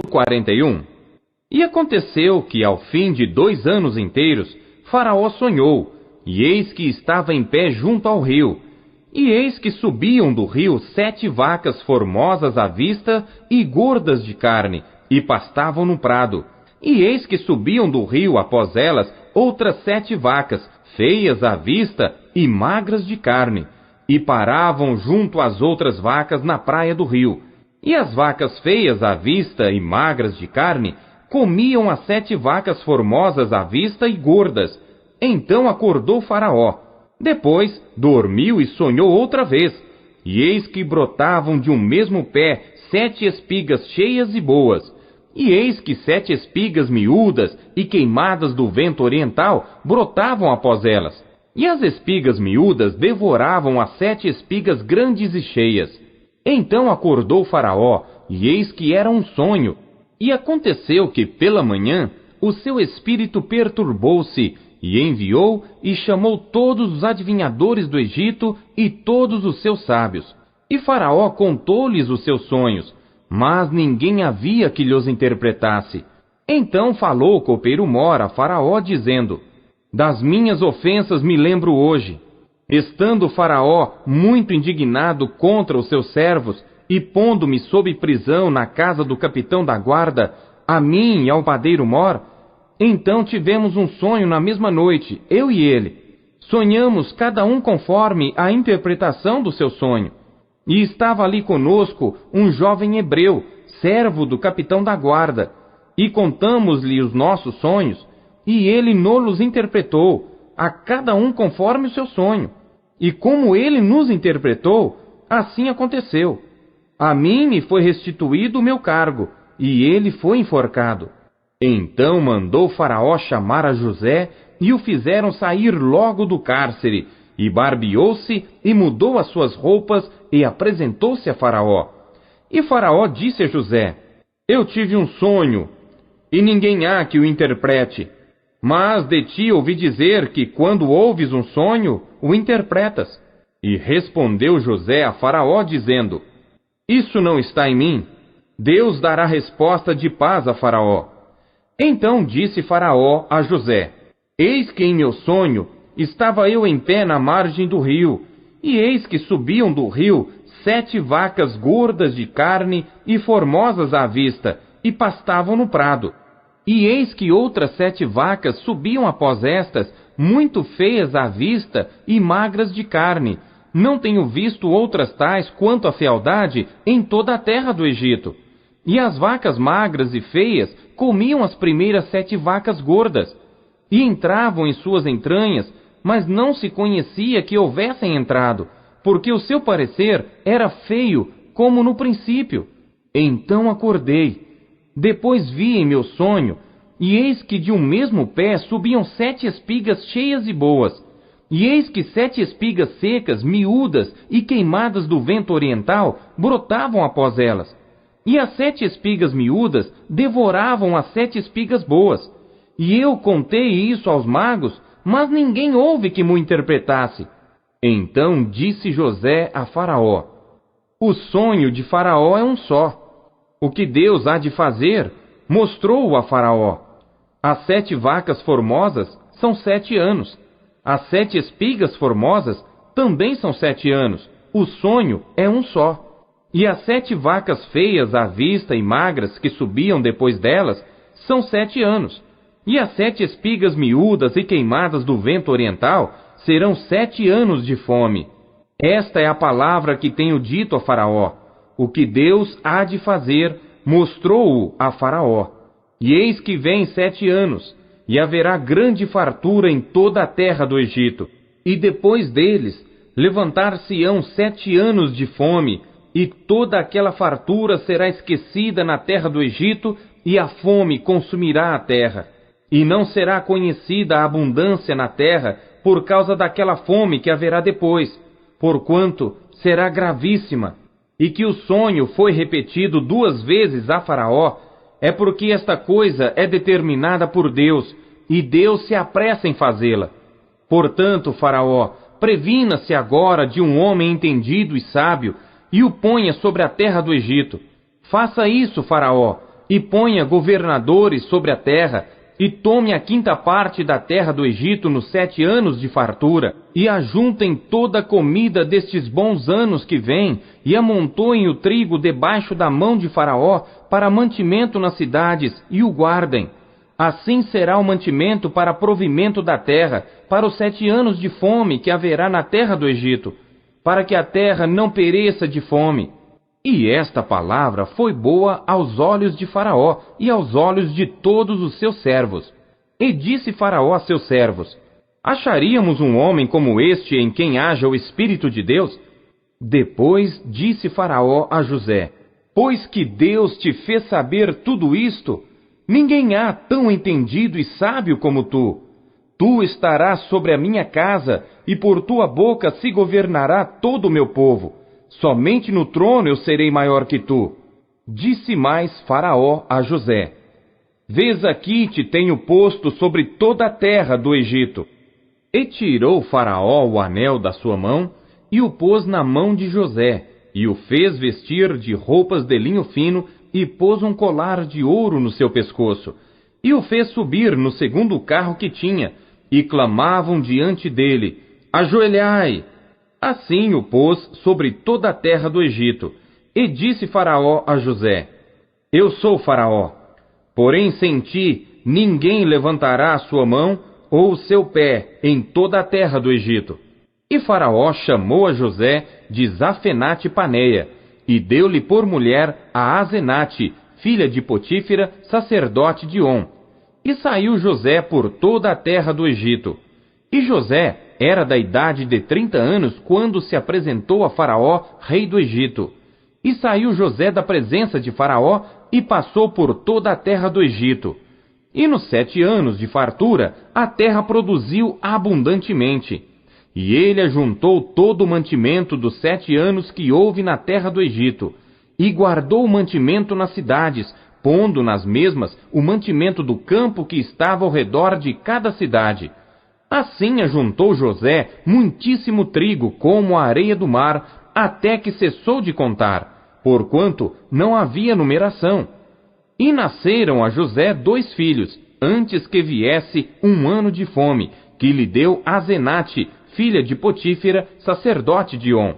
41. E aconteceu que, ao fim de 2 anos inteiros, Faraó sonhou, e eis que estava em pé junto ao rio. E eis que subiam do rio 7 vacas formosas à vista e gordas de carne, e pastavam no prado. E eis que subiam do rio após elas outras 7 vacas, feias à vista e magras de carne, e paravam junto às outras vacas na praia do rio. E as vacas feias à vista e magras de carne comiam as 7 vacas formosas à vista e gordas. Então acordou Faraó. Depois dormiu e sonhou outra vez. E eis que brotavam de um mesmo pé 7 espigas cheias e boas. E eis que 7 espigas miúdas e queimadas do vento oriental brotavam após elas. E as espigas miúdas devoravam as 7 espigas grandes e cheias. Então acordou Faraó, e eis que era um sonho. E aconteceu que, pela manhã, o seu espírito perturbou-se, e enviou e chamou todos os adivinhadores do Egito e todos os seus sábios. E Faraó contou-lhes os seus sonhos, mas ninguém havia que lhos interpretasse. Então falou o copeiro Mor a Faraó, dizendo: Das minhas ofensas me lembro hoje. Estando Faraó muito indignado contra os seus servos, e pondo-me sob prisão na casa do capitão da guarda, a mim e ao padeiro Mor, então tivemos um sonho na mesma noite, eu e ele. Sonhamos cada um conforme a interpretação do seu sonho. E estava ali conosco um jovem hebreu, servo do capitão da guarda, e contamos-lhe os nossos sonhos, e ele nos interpretou, a cada um conforme o seu sonho. E como ele nos interpretou, assim aconteceu. A mim me foi restituído o meu cargo, e ele foi enforcado. Então mandou Faraó chamar a José, e o fizeram sair logo do cárcere, e barbeou-se, e mudou as suas roupas, e apresentou-se a Faraó. E Faraó disse a José: Eu tive um sonho, e ninguém há que o interprete. Mas de ti ouvi dizer que, quando ouves um sonho, o interpretas. E respondeu José a Faraó, dizendo: Isso não está em mim. Deus dará resposta de paz a Faraó. Então disse Faraó a José: Eis que em meu sonho estava eu em pé na margem do rio, e eis que subiam do rio 7 vacas gordas de carne e formosas à vista, e pastavam no prado. E eis que outras 7 vacas subiam após estas, muito feias à vista e magras de carne. Não tenho visto outras tais quanto a fealdade em toda a terra do Egito. E as vacas magras e feias comiam as primeiras 7 vacas gordas, e entravam em suas entranhas, mas não se conhecia que houvessem entrado, porque o seu parecer era feio, como no princípio. Então acordei. Depois vi em meu sonho, e eis que de um mesmo pé subiam 7 espigas cheias e boas, e eis que 7 espigas secas, miúdas e queimadas do vento oriental brotavam após elas. E as 7 espigas miúdas devoravam as 7 espigas boas. E eu contei isso aos magos, mas ninguém houve que me interpretasse. Então disse José a Faraó: O sonho de Faraó é um só. O que Deus há de fazer, mostrou-o a Faraó. As 7 vacas formosas são 7 anos. As 7 espigas formosas também são 7 anos. O sonho é um só. E as 7 vacas feias à vista e magras que subiam depois delas são 7 anos. E as 7 espigas miúdas e queimadas do vento oriental serão 7 anos de fome. Esta é a palavra que tenho dito a Faraó. O que Deus há de fazer, mostrou-o a Faraó. E eis que vem 7 anos, e haverá grande fartura em toda a terra do Egito. E depois deles, levantar-se-ão 7 anos de fome, e toda aquela fartura será esquecida na terra do Egito, e a fome consumirá a terra. E não será conhecida a abundância na terra por causa daquela fome que haverá depois, porquanto será gravíssima. E que o sonho foi repetido 2 vezes a Faraó, é porque esta coisa é determinada por Deus, e Deus se apressa em fazê-la. Portanto, Faraó, previna-se agora de um homem entendido e sábio, e o ponha sobre a terra do Egito. Faça isso, Faraó, e ponha governadores sobre a terra, e tome a 5ª parte da terra do Egito nos 7 anos de fartura, e ajuntem toda a comida destes bons anos que vêm, e amontoem o trigo debaixo da mão de Faraó para mantimento nas cidades, e o guardem. Assim será o mantimento para provimento da terra, para os 7 anos de fome que haverá na terra do Egito, para que a terra não pereça de fome. E esta palavra foi boa aos olhos de Faraó e aos olhos de todos os seus servos. E disse Faraó a seus servos: acharíamos um homem como este em quem haja o Espírito de Deus? Depois disse Faraó a José: pois que Deus te fez saber tudo isto, ninguém há tão entendido e sábio como tu. Tu estarás sobre a minha casa, e por tua boca se governará todo o meu povo. Somente no trono eu serei maior que tu. Disse mais Faraó a José: vês aqui te tenho posto sobre toda a terra do Egito. E tirou Faraó o anel da sua mão, e o pôs na mão de José, e o fez vestir de roupas de linho fino, e pôs um colar de ouro no seu pescoço, e o fez subir no 2º carro que tinha, e clamavam diante dele: ajoelhai! Assim o pôs sobre toda a terra do Egito. E disse Faraó a José: eu sou Faraó, porém sem ti ninguém levantará a sua mão ou o seu pé em toda a terra do Egito. E Faraó chamou a José de Zafenate Paneia, e deu-lhe por mulher a Azenate, filha de Potífera, sacerdote de On. E saiu José por toda a terra do Egito. E José era da idade de 30 anos quando se apresentou a Faraó, rei do Egito. E saiu José da presença de Faraó e passou por toda a terra do Egito. E nos 7 anos de fartura, a terra produziu abundantemente. E ele ajuntou todo o mantimento dos 7 anos que houve na terra do Egito, e guardou o mantimento nas cidades, pondo nas mesmas o mantimento do campo que estava ao redor de cada cidade. Assim ajuntou José muitíssimo trigo, como a areia do mar, até que cessou de contar, porquanto não havia numeração. E nasceram a José 2 filhos, antes que viesse 1 ano de fome, que lhe deu Azenate, filha de Potífera, sacerdote de On.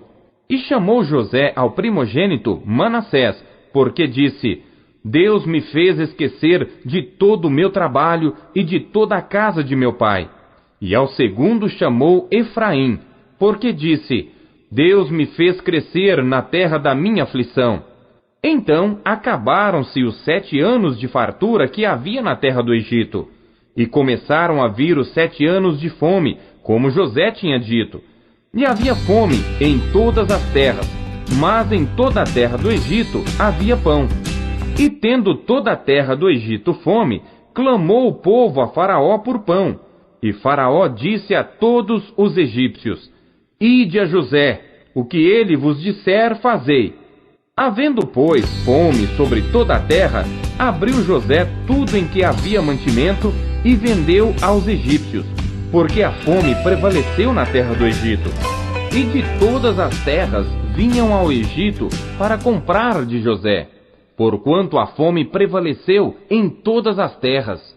E chamou José ao primogênito Manassés, porque disse: Deus me fez esquecer de todo o meu trabalho e de toda a casa de meu pai. E ao segundo chamou Efraim, porque disse: Deus me fez crescer na terra da minha aflição. Então acabaram-se os 7 anos de fartura que havia na terra do Egito, e começaram a vir os 7 anos de fome, como José tinha dito. E havia fome em todas as terras, mas em toda a terra do Egito havia pão. E tendo toda a terra do Egito fome, clamou o povo a Faraó por pão. E Faraó disse a todos os egípcios: Ide a José, o que ele vos disser, fazei. Havendo, pois, fome sobre toda a terra, abriu José tudo em que havia mantimento e vendeu aos egípcios, porque a fome prevaleceu na terra do Egito. E de todas as terras vinham ao Egito para comprar de José, porquanto a fome prevaleceu em todas as terras.